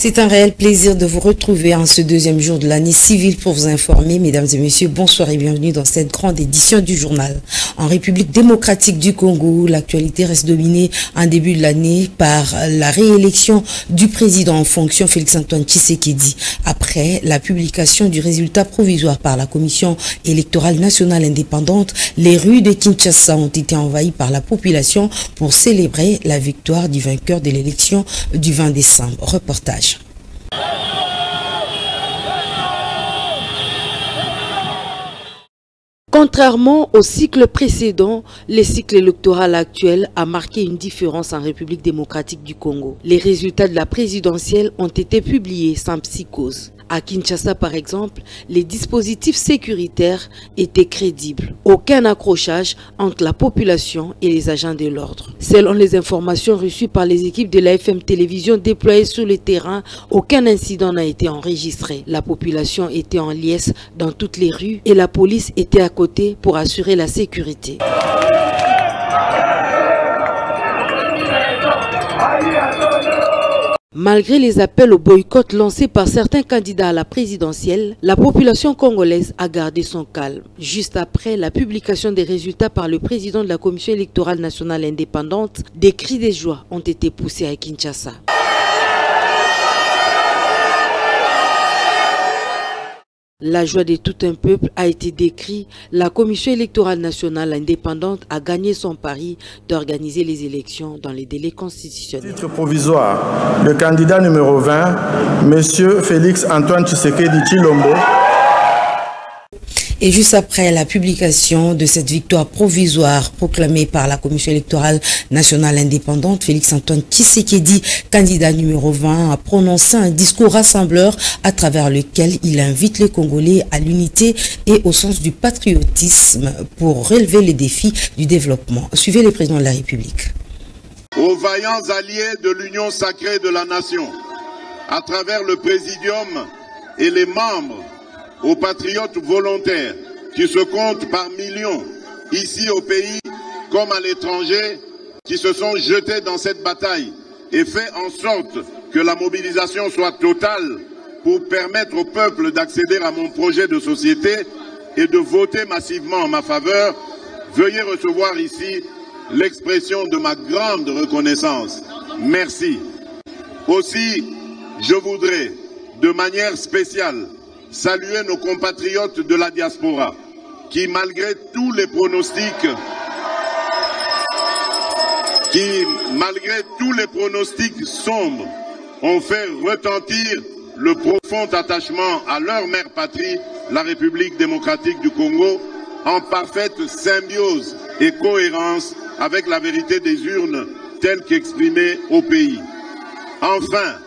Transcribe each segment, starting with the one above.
C'est un réel plaisir de vous retrouver en ce deuxième jour de l'année civile pour vous informer. Mesdames et messieurs, bonsoir et bienvenue dans cette grande édition du journal. En République démocratique du Congo, l'actualité reste dominée en début de l'année par la réélection du président en fonction Félix-Antoine Tshisekedi. Après la publication du résultat provisoire par la Commission électorale nationale indépendante, les rues de Kinshasa ont été envahies par la population pour célébrer la victoire du vainqueur de l'élection du 20 décembre. Reportage. Contrairement au cycle précédent, le cycle électoral actuel a marqué une différence en République démocratique du Congo. Les résultats de la présidentielle ont été publiés sans psychose. À Kinshasa, par exemple, les dispositifs sécuritaires étaient crédibles. Aucun accrochage entre la population et les agents de l'ordre. Selon les informations reçues par les équipes de la FM Télévision déployées sur le terrain, aucun incident n'a été enregistré. La population était en liesse dans toutes les rues et la police était à côté pour assurer la sécurité. Malgré les appels au boycott lancés par certains candidats à la présidentielle, la population congolaise a gardé son calme. Juste après la publication des résultats par le président de la Commission électorale nationale indépendante, des cris de joie ont été poussés à Kinshasa. La joie de tout un peuple a été décrite. La Commission électorale nationale indépendante a gagné son pari d'organiser les élections dans les délais constitutionnels. Titre provisoire, le candidat numéro 20, M. Félix-Antoine Tshisekedi Tshilombo. Et juste après la publication de cette victoire provisoire proclamée par la Commission électorale nationale indépendante, Félix-Antoine Tshisekedi, candidat numéro 20, a prononcé un discours rassembleur à travers lequel il invite les Congolais à l'unité et au sens du patriotisme pour relever les défis du développement. Suivez le président de la République. Aux vaillants alliés de l'Union sacrée de la nation, à travers le Présidium et les membres, aux patriotes volontaires qui se comptent par millions, ici au pays comme à l'étranger, qui se sont jetés dans cette bataille et fait en sorte que la mobilisation soit totale pour permettre au peuple d'accéder à mon projet de société et de voter massivement en ma faveur. Veuillez recevoir ici l'expression de ma grande reconnaissance. Merci. Aussi, je voudrais, de manière spéciale, saluer nos compatriotes de la diaspora qui, malgré tous les pronostics, sombres, ont fait retentir le profond attachement à leur mère patrie, la République démocratique du Congo, en parfaite symbiose et cohérence avec la vérité des urnes telle qu'exprimée au pays. Enfin,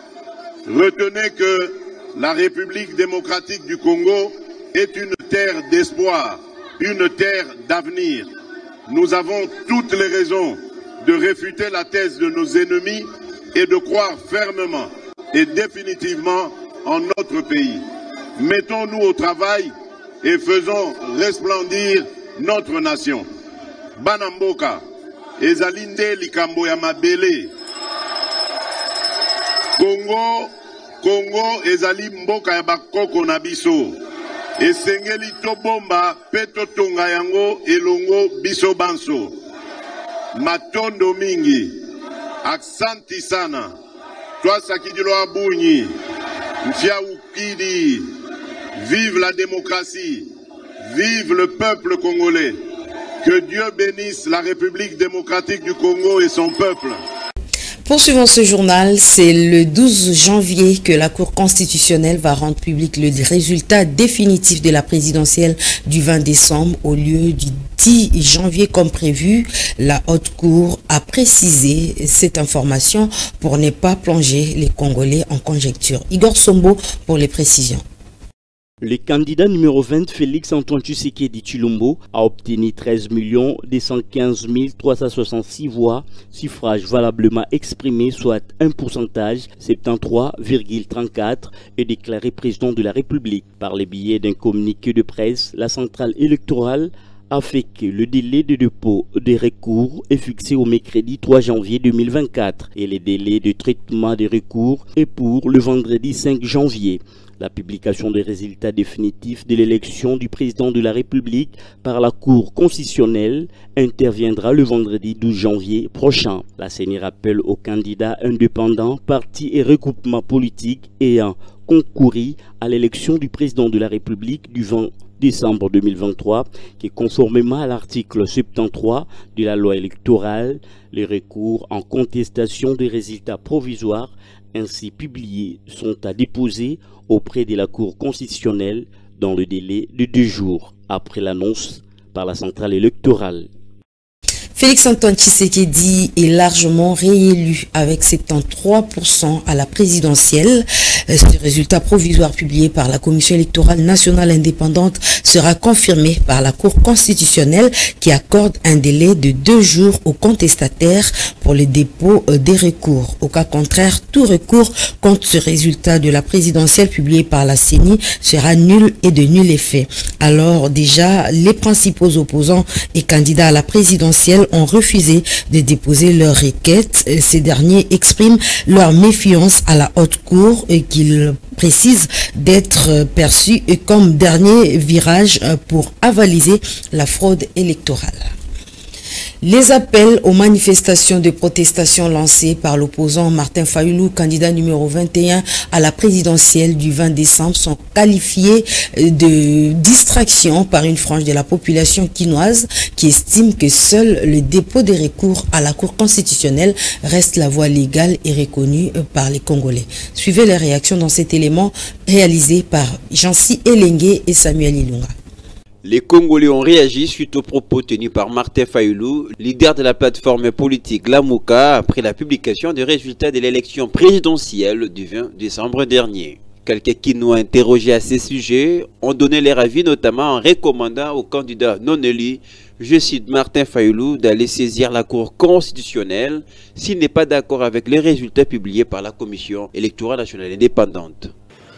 retenez que la République démocratique du Congo est une terre d'espoir, une terre d'avenir. Nous avons toutes les raisons de réfuter la thèse de nos ennemis et de croire fermement et définitivement en notre pays. Mettons-nous au travail et faisons resplendir notre nation. Banamboka, ezalinde likambo ya mabele. Congo ezali mboka ya bakoko na biso. Esengeli tobomba pe totonga yango elongo biso banso. Matondo mingi. Aksanti sana. Toi Sakidilo Abunyi. Mfia Ukidi. Vive la démocratie. Vive le peuple congolais. Que Dieu bénisse la République démocratique du Congo et son peuple. Poursuivons ce journal, c'est le 12 janvier que la Cour constitutionnelle va rendre public le résultat définitif de la présidentielle du 20 décembre au lieu du 10 janvier comme prévu. La Haute Cour a précisé cette information pour ne pas plonger les Congolais en conjecture. Igor Sombo pour les précisions. Le candidat numéro 20, Félix-Antoine Tshisekedi Tshilombo, a obtenu 13 215 366 voix, suffrages valablement exprimés, soit un pourcentage 73,34, et déclaré président de la République. Par le biais d'un communiqué de presse, la centrale électorale a fait que le délai de dépôt des recours est fixé au mercredi 3 janvier 2024 et le délai de traitement des recours est pour le vendredi 5 janvier. La publication des résultats définitifs de l'élection du président de la République par la Cour constitutionnelle interviendra le vendredi 12 janvier prochain. La CENI rappelle aux candidats indépendants, partis et regroupements politiques ayant concouru à l'élection du président de la République du 20 décembre 2023, qui conformément à l'article 73 de la loi électorale, les recours en contestation des résultats provisoires ainsi publiés sont à déposer auprès de la Cour constitutionnelle dans le délai de 2 jours après l'annonce par la centrale électorale. Félix-Antoine Tshisekedi est largement réélu avec 73% à la présidentielle. Ce résultat provisoire publié par la Commission électorale nationale indépendante sera confirmé par la Cour constitutionnelle qui accorde un délai de 2 jours aux contestataires pour le dépôt des recours. Au cas contraire, tout recours contre ce résultat de la présidentielle publié par la CENI sera nul et de nul effet. Alors déjà, les principaux opposants et candidats à la présidentielle ont refusé de déposer leur requête. Ces derniers expriment leur méfiance à la haute cour et qu'ils précisent d'être perçus comme dernier virage pour avaliser la fraude électorale. Les appels aux manifestations de protestation lancées par l'opposant Martin Fayulu, candidat numéro 21 à la présidentielle du 20 décembre, sont qualifiés de distraction par une frange de la population quinoise qui estime que seul le dépôt des recours à la Cour constitutionnelle reste la voie légale et reconnue par les Congolais. Suivez les réactions dans cet élément réalisé par Jancy Elengue et Samuel Ilunga. Les Congolais ont réagi suite aux propos tenus par Martin Fayulu, leader de la plateforme politique Lamuka, après la publication des résultats de l'élection présidentielle du 20 décembre dernier. Quelques Kinois interrogés à ces sujets ont donné leur avis, notamment en recommandant aux candidats non élus, je cite Martin Fayulu, d'aller saisir la Cour constitutionnelle s'il n'est pas d'accord avec les résultats publiés par la Commission électorale nationale indépendante.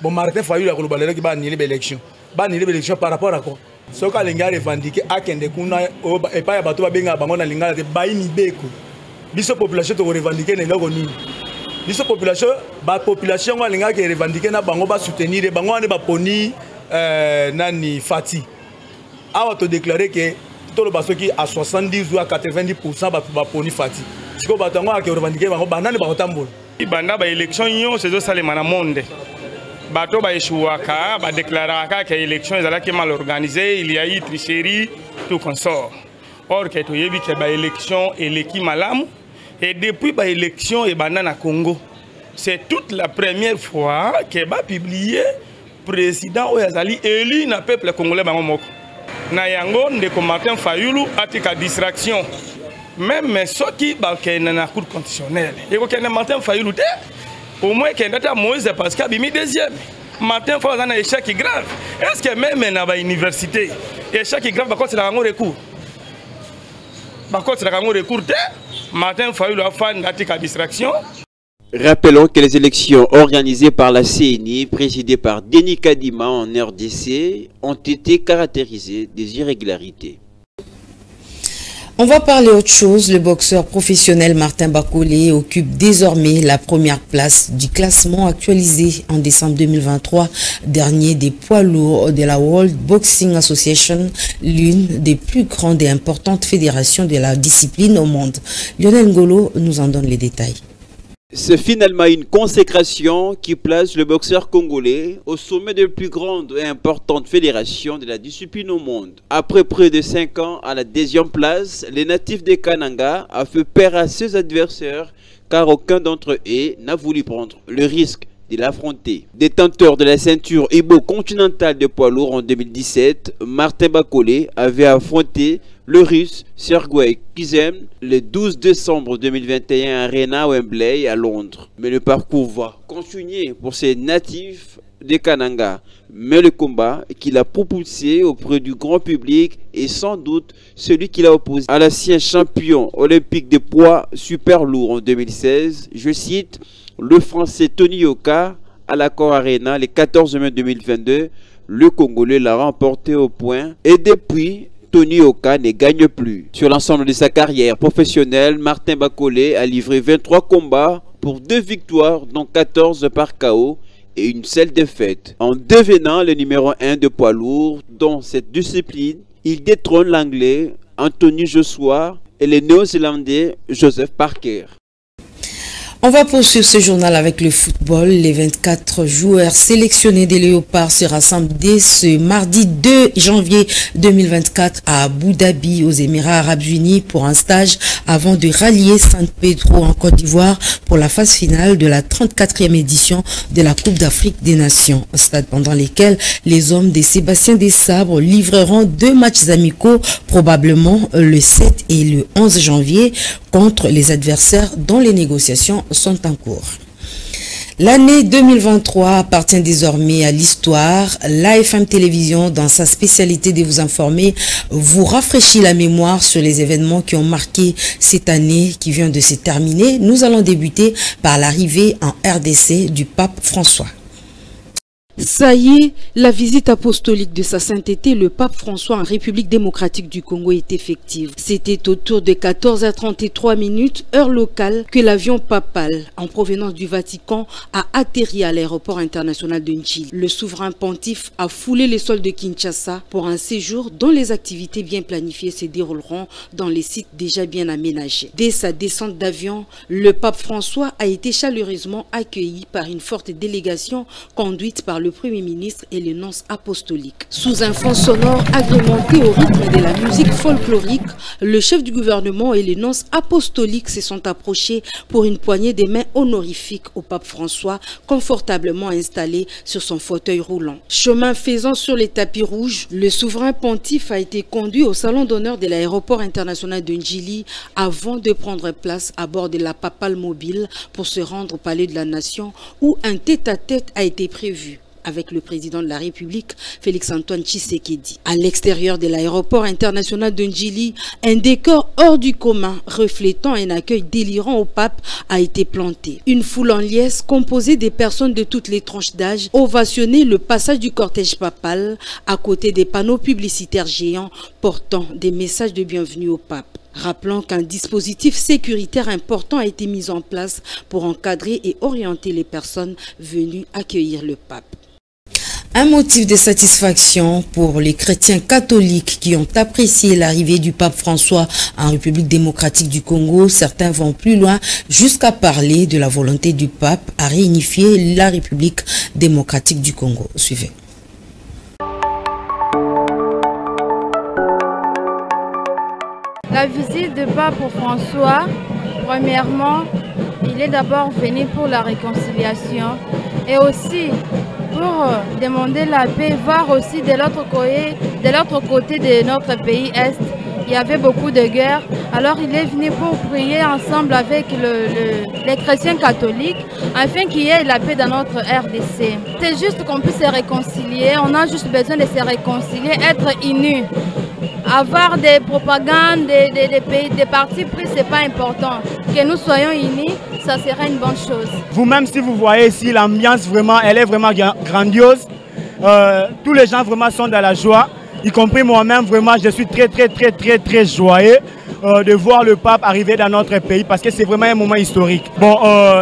Bon, Martin Fayulu a annuler l'élection. L'élection par rapport à quoi? Ce que les gens revendiquent à Kendekuna et pas à Bateau Benga Bangona Linga de Baïni Beko. Biso population to revendiquer les logoni. Biso population, ba population wa linga qui revendiquer na bango ba soutenir et bango ne ba poni nani Fati. A auto déclarer que tout le baso qui à 70 ou à 90% ba poni Fati. Ce que batango a qui revendiquer bango banane ba otambola. Ibanda ba élection yo c'est zo salema na monde. Bato ba échouaka, ba déclaraka que l'élection est mal organisée, il y a eu tricherie, tout consort. Or que tu yebi que ba élection est l'équipe malam et depuis ba élection et banana Congo, c'est toute la première fois que ba publié président Oyazali élu na peuple congolais bango moko. Na yango ndeko Martin Fayulu atika distraction. Même ceux qui ba ke na cour constitutionnelle. Et ko Martin Fayulu te au moins qu'il y ait Moïse parce qu'il a mis deuxième. Martin Fayulu a un échec grave. Est-ce que même dans l'université, échec grave, c'est un recours? C'est un recours. Martin Fayulu a fait une distraction. Rappelons que les élections organisées par la CENI, présidées par Denis Kadima en RDC, ont été caractérisées des irrégularités. On va parler autre chose. Le boxeur professionnel Martin Bakole occupe désormais la première place du classement actualisé en décembre 2023 dernier des poids lourds de la World Boxing Association, l'une des plus grandes et importantes fédérations de la discipline au monde. Lionel Ngolo nous en donne les détails. C'est finalement une consécration qui place le boxeur congolais au sommet de la plus grande et importante fédération de la discipline au monde. Après près de 5 ans à la 2e place, les natifs de Kananga a fait peur à ses adversaires car aucun d'entre eux n'a voulu prendre le risque de l'affronter. Détenteur de la ceinture Ibo continentale de poids lourd en 2017, Martin Bakole avait affronté le Russe Sergei Kizem le 12 décembre 2021 à Arena Wembley à Londres. Mais le parcours va continuer pour ces natifs de Kananga. Mais le combat qu'il a propulsé auprès du grand public est sans doute celui qu'il a opposé à l'ancien champion olympique de poids super lourd en 2016. Je cite le français Tony Yoka à l'Accor Arena le 14 mai 2022. Le Congolais l'a remporté au point et depuis Tony Oka ne gagne plus. Sur l'ensemble de sa carrière professionnelle, Martin Bakolé a livré 23 combats pour 2 victoires, dont 14 par KO et une seule défaite. En devenant le numéro 1 de poids lourd dans cette discipline, il détrône l'Anglais Anthony Joshua et le Néo-Zélandais Joseph Parker. On va poursuivre ce journal avec le football. Les 24 joueurs sélectionnés des Léopards se rassemblent dès ce mardi 2 janvier 2024 à Abu Dhabi, aux Émirats Arabes Unis, pour un stage avant de rallier San Pedro en Côte d'Ivoire pour la phase finale de la 34e édition de la Coupe d'Afrique des Nations. Un stade pendant lesquels les hommes de Sébastien Desabre livreront 2 matchs amicaux, probablement le 7 et le 11 janvier, contre les adversaires dont les négociations sont en cours. L'année 2023 appartient désormais à l'histoire. L'AFM Télévision, dans sa spécialité de vous informer, vous rafraîchit la mémoire sur les événements qui ont marqué cette année qui vient de se terminer. Nous allons débuter par l'arrivée en RDC du pape François. Ça y est, la visite apostolique de sa sainteté, le pape François en République démocratique du Congo est effective. C'était autour de 14h33 heure locale que l'avion papal en provenance du Vatican a atterri à l'aéroport international de Njili. Le souverain pontife a foulé les sols de Kinshasa pour un séjour dont les activités bien planifiées se dérouleront dans les sites déjà bien aménagés. Dès sa descente d'avion, le pape François a été chaleureusement accueilli par une forte délégation conduite par le Premier ministre et le nonce apostolique. Sous un fond sonore agrémenté au rythme de la musique folklorique, le chef du gouvernement et le nonce apostolique se sont approchés pour une poignée de mains honorifiques au pape François, confortablement installé sur son fauteuil roulant. Chemin faisant sur les tapis rouges, le souverain pontife a été conduit au salon d'honneur de l'aéroport international de Njili avant de prendre place à bord de la papale mobile pour se rendre au palais de la Nation où un tête-à-tête a été prévu avec le président de la République, Félix-Antoine Tshisekedi. À l'extérieur de l'aéroport international de Njili, un décor hors du commun, reflétant un accueil délirant au pape, a été planté. Une foule en liesse, composée des personnes de toutes les tranches d'âge, ovationnait le passage du cortège papal, à côté des panneaux publicitaires géants portant des messages de bienvenue au pape. Rappelant qu'un dispositif sécuritaire important a été mis en place pour encadrer et orienter les personnes venues accueillir le pape. Un motif de satisfaction pour les chrétiens catholiques qui ont apprécié l'arrivée du pape François en République démocratique du Congo. Certains vont plus loin jusqu'à parler de la volonté du pape à réunifier la République démocratique du Congo. Suivez. La visite du pape François, premièrement, il est d'abord venu pour la réconciliation et aussi pour demander la paix, voir aussi de l'autre côté de notre pays Est, il y avait beaucoup de guerres. Alors il est venu pour prier ensemble avec les chrétiens catholiques afin qu'il y ait la paix dans notre RDC. C'est juste qu'on puisse se réconcilier, on a juste besoin de se réconcilier, être unis. Avoir des propagandes, des partis pris, ce n'est pas important. Que nous soyons unis, ça serait une bonne chose. Vous-même, si vous voyez ici, l'ambiance vraiment, elle est vraiment grandiose. Tous les gens vraiment sont dans la joie, y compris moi-même, vraiment, je suis très joyeux de voir le pape arriver dans notre pays parce que c'est vraiment un moment historique. Bon,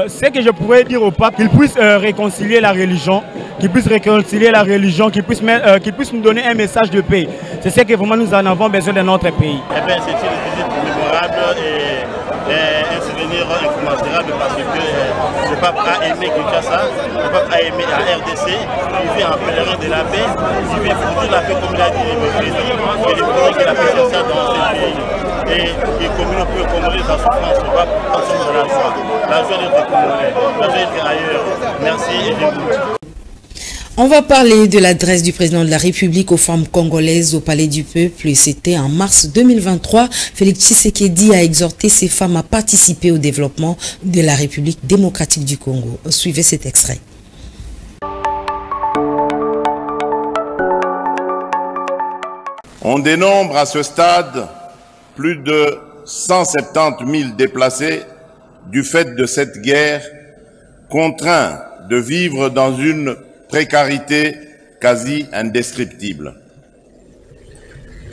ce que je pourrais dire au pape, qu'il puisse réconcilier la religion, qu'il puisse nous donner un message de paix. C'est ce que vraiment nous en avons besoin dans notre pays. Eh bien, c'est une visite mémorable et un souvenir incommensurable parce que le pape a aimé Kinshasa, le pape a aimé la RDC, il vient en pèlerin de la paix, il vient pour dire la paix comme il a dit Jésus, et il faut que la paix c'est ça dans ce pays. Et comme on peut commémorer sa souffrance, le pape ensemble de la joie d'être congolais, la joie d'être ailleurs. Merci et je vous. On va parler de l'adresse du président de la République aux femmes congolaises au Palais du Peuple. C'était en mars 2023. Félix Tshisekedi a exhorté ces femmes à participer au développement de la République démocratique du Congo. Suivez cet extrait. On dénombre à ce stade plus de 170 000 déplacés du fait de cette guerre, contraints de vivre dans une précarité quasi indescriptible.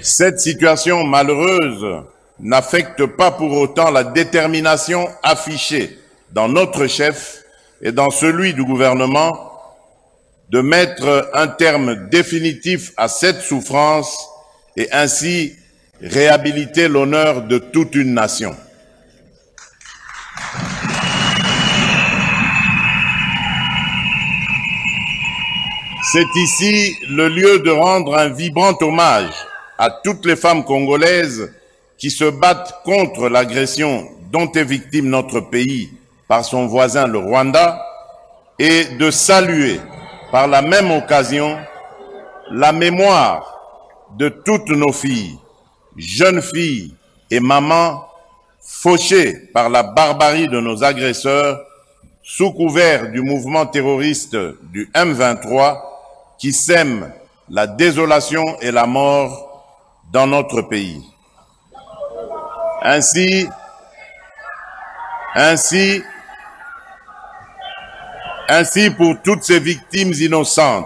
Cette situation malheureuse n'affecte pas pour autant la détermination affichée dans notre chef et dans celui du gouvernement de mettre un terme définitif à cette souffrance et ainsi réhabiliter l'honneur de toute une nation. C'est ici le lieu de rendre un vibrant hommage à toutes les femmes congolaises qui se battent contre l'agression dont est victime notre pays par son voisin le Rwanda et de saluer par la même occasion la mémoire de toutes nos filles, jeunes filles et mamans fauchées par la barbarie de nos agresseurs sous couvert du mouvement terroriste du M23 qui sème la désolation et la mort dans notre pays. Ainsi, pour toutes ces victimes innocentes,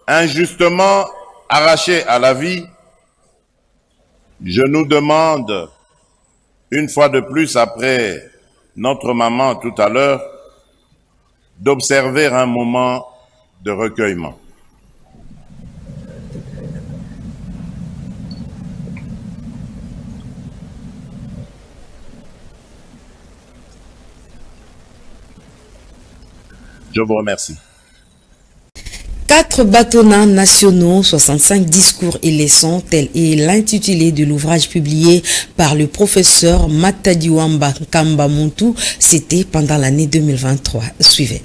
injustement arrachées à la vie, je nous demande, une fois de plus après notre maman tout à l'heure, d'observer un moment de recueillement. Je vous remercie. 4 bâtonnats nationaux, 65 discours et leçons, tel est l'intitulé de l'ouvrage publié par le professeur Matadiwamba Kambamuntu. C'était pendant l'année 2023. Suivez.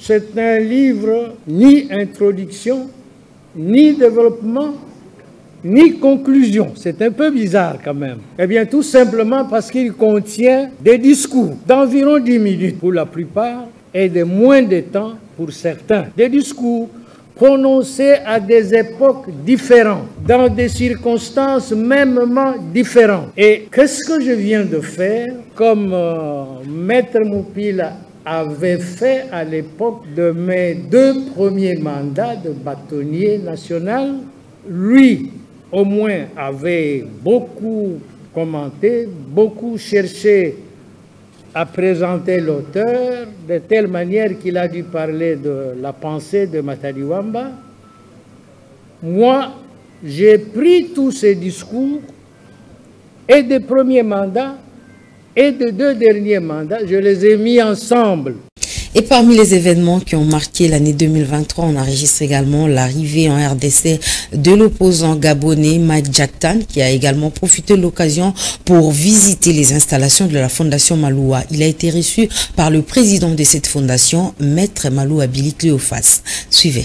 C'est un livre ni introduction, ni développement, ni conclusion. C'est un peu bizarre quand même. Eh bien, tout simplement parce qu'il contient des discours d'environ 10 minutes pour la plupart et de moins de temps pour certains. Des discours prononcés à des époques différentes, dans des circonstances mêmement différentes. Et qu'est-ce que je viens de faire comme Maître Moupila avait fait à l'époque de mes 2 premiers mandats de bâtonnier national? Lui, au moins, avait beaucoup commenté, beaucoup cherché à présenter l'auteur, de telle manière qu'il a dû parler de la pensée de Matadiwamba. Moi, j'ai pris tous ces discours, et des premiers mandats, et de 2 derniers mandats, je les ai mis ensemble. Et parmi les événements qui ont marqué l'année 2023, on enregistre également l'arrivée en RDC de l'opposant gabonais Mike Jacktan, qui a également profité de l'occasion pour visiter les installations de la Fondation Maloua. Il a été reçu par le président de cette fondation, Maître Maloua Billy Cléophas. Suivez.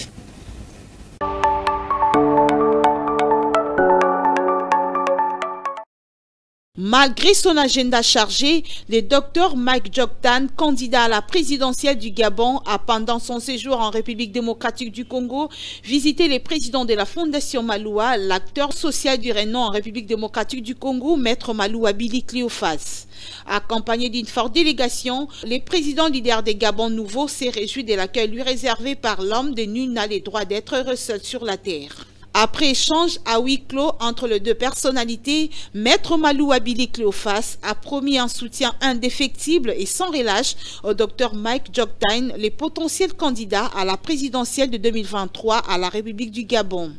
Malgré son agenda chargé, le docteur Mike Jacktan, candidat à la présidentielle du Gabon, a pendant son séjour en République démocratique du Congo visité les présidents de la Fondation Maloua, l'acteur social du renom en République démocratique du Congo, Maître Maloua Billy Cléophas. Accompagné d'une forte délégation, le président leader des Gabon nouveau s'est réjoui de l'accueil lui réservé par l'homme de nul n'a le droit d'être heureux seul sur la terre. Après échange à huis clos entre les 2 personnalités, Maître Maloua Billy Cléophas a promis un soutien indéfectible et sans relâche au Dr Mike Jacktan, le potentiel candidat à la présidentielle de 2023 à la République du Gabon.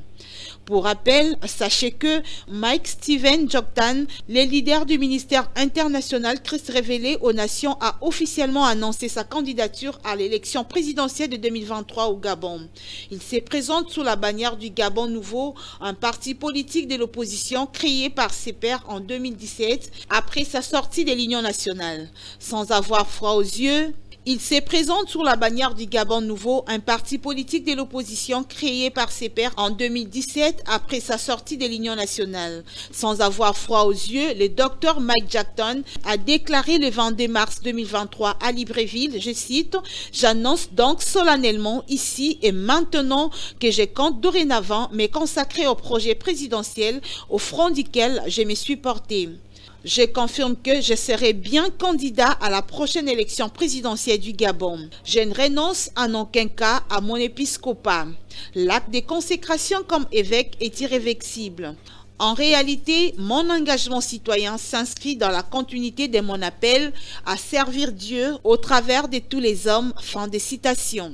Pour rappel, sachez que Mike Steven Jacktan, le leader du ministère international Christ révélé aux nations, a officiellement annoncé sa candidature à l'élection présidentielle de 2023 au Gabon. Il se présente sous la bannière du Gabon Nouveau, un parti politique de l'opposition créé par ses pairs en 2017 après sa sortie de l'Union nationale. Sans avoir froid aux yeux, il se présente sous la bannière du Gabon Nouveau, un parti politique de l'opposition créé par ses pairs en 2017 après sa sortie de l'Union nationale. Sans avoir froid aux yeux, le docteur Mike Jacktan a déclaré le 22 mars 2023 à Libreville, je cite, « J'annonce donc solennellement ici et maintenant que je compte dorénavant me consacrer au projet présidentiel au front duquel je me suis porté. » Je confirme que je serai bien candidat à la prochaine élection présidentielle du Gabon. Je ne renonce en aucun cas à mon épiscopat. L'acte de consécration comme évêque est irréversible. En réalité, mon engagement citoyen s'inscrit dans la continuité de mon appel à servir Dieu au travers de tous les hommes. Fin de citation.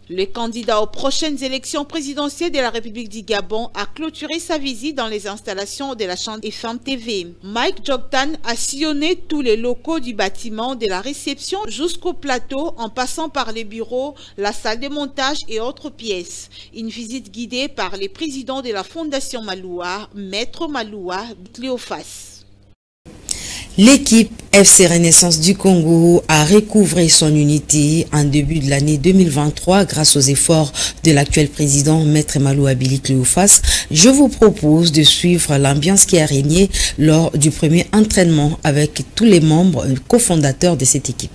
Le candidat aux prochaines élections présidentielles de la République du Gabon a clôturé sa visite dans les installations de la chaîne FM TV. Mike Joktan a sillonné tous les locaux du bâtiment de la réception jusqu'au plateau en passant par les bureaux, la salle de montage et autres pièces. Une visite guidée par les présidents de la Fondation Maloua, Maître Maloua, Cléophas. L'équipe FC Renaissance du Congo a recouvré son unité en début de l'année 2023 grâce aux efforts de l'actuel président Maître Maloua Billy Cléophas. Je vous propose de suivre l'ambiance qui a régné lors du premier entraînement avec tous les membres cofondateurs de cette équipe.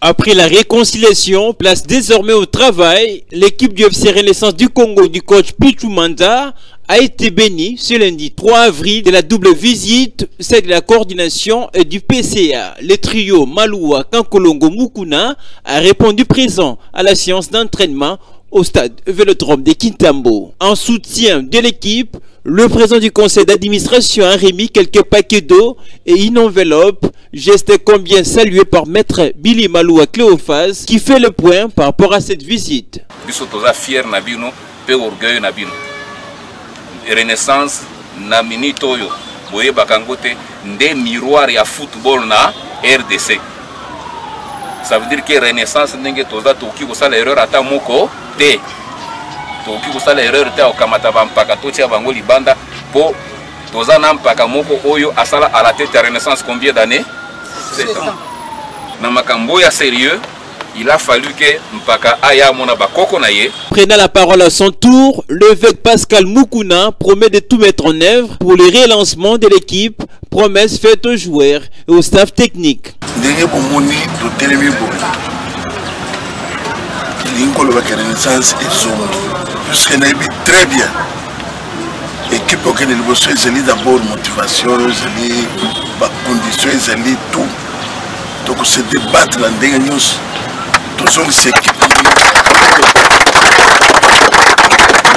Après la réconciliation, place désormais au travail, l'équipe du FC Renaissance du Congo du coach Pichou Manda a été bénie ce lundi 3 avril de la double visite, celle de la coordination et du PCA. Le trio Maloua Kankolongo Mukuna a répondu présent à la séance d'entraînement au stade Vélodrome de Kintambo. En soutien de l'équipe, le président du conseil d'administration a remis quelques paquets d'eau et une enveloppe, geste combien salué par Maître Billy Maloua Cléophas qui fait le point par rapport à cette visite. Renaissance na minitoyo boye bakangote nde miroir ya football na RDC. Ça veut dire que Renaissance ndenge toza toki kosala erreur ata moko te. Toki kosala erreur te okamata bampaka totia bango libanda po toza na mpaka moko oyo asala à la tête ya Renaissance combien d'années? 7 ans. Na makambo ya sérieux, il a fallu que mpaka aya mona bakoko na ye. Prenant la parole à son tour, l'évêque Pascal Mukuna promet de tout mettre en œuvre pour le relancement de l'équipe, promesse faite aux joueurs et au staff technique. Ndenge bomoni to telemi bo. L'ingolo ba Renaissance et son parce que nabi très bien. Équipe auquel il bosse c'est d'abord motivation, c'est ba conditions, c'est tout. Donc se débattre là ndenge nyos.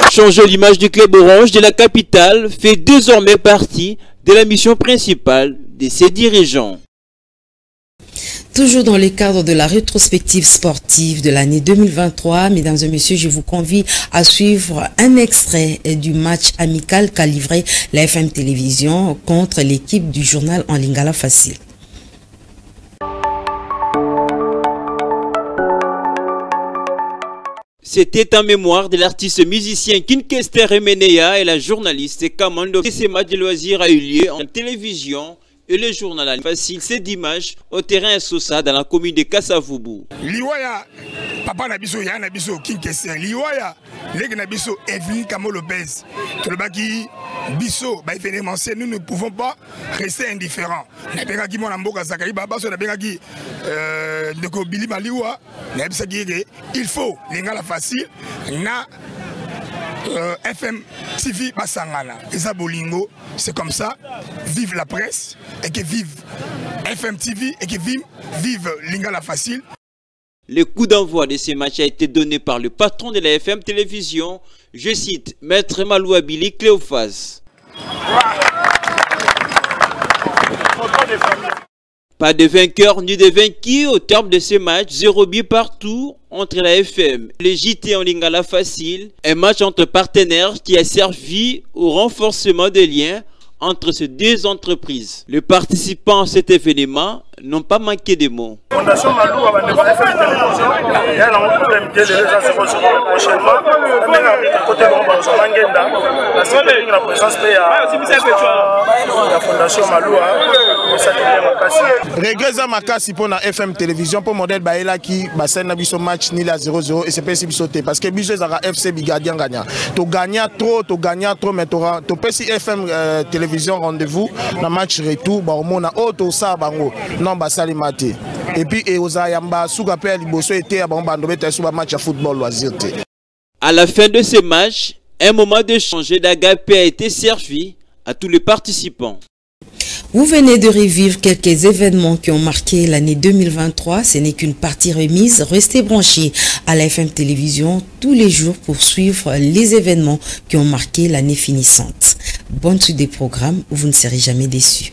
Changer l'image du club orange de la capitale fait désormais partie de la mission principale de ses dirigeants. Toujours dans le cadre de la rétrospective sportive de l'année 2023, mesdames et messieurs, je vous convie à suivre un extrait du match amical qu'a livré la FM Télévision contre l'équipe du journal en Lingala Facile. C'était en mémoire de l'artiste musicien Kinkester Remenea et la journaliste Kamando. Ce match de loisirs a eu lieu en télévision et le journal facile. C'est dimanche au terrain Sosa dans la commune de Kassavubu. Liwaya, papa Nabiso, Yann Nabiso, Kinkester, Liwaya, Leg Nabiso, Evelyne Kamo Lopez, Tolobaki, Bisso, nous ne pouvons pas rester indifférents. Nabegaki Monamboka Zakari Babaso, Nabegaki Ndeko Billy Maliwa, il faut l'ingala facile, na FM TV Basangana. Et ça, Bolingo, c'est comme ça. Vive la presse et que vive FM TV et que vive l'ingala facile. Le coup d'envoi de ces matchs a été donné par le patron de la FM Télévision, je cite, Maître Maloua Billy Cléophas. Pas de vainqueur ni de vaincu au terme de ce match, 0 but partout entre la FM et le JT en Lingala Facile, un match entre partenaires qui a servi au renforcement des liens entre ces deux entreprises. Les participants à cet événement n'ont pas manqué de mots. Fondation Maloua va devoir FM Télévision. Il y a un problème de les gens se retrouvent prochainement. Côté la sécurité, la présence de la Fondation Maloua. Regreza Makasi pour la FM Télévision pour modèle Baela qui bassin na biso match ni la 0-0 et c'est pas si bisoté parce que biso za FC Bigardien gagnant. Tu gagnes trop mais tu peux si FM Télévision rendez-vous dans match retour ba on a auto ça bango non ba salimati et puis et oza yamba suka pe liboso été ba bando beta sur match à football loisir. À la fin de ce match, un moment d'échange d'agapé a été servi à tous les participants. Vous venez de revivre quelques événements qui ont marqué l'année 2023. Ce n'est qu'une partie remise. Restez branchés à la FM Télévision tous les jours pour suivre les événements qui ont marqué l'année finissante. Bonne suite des programmes, vous ne serez jamais déçus.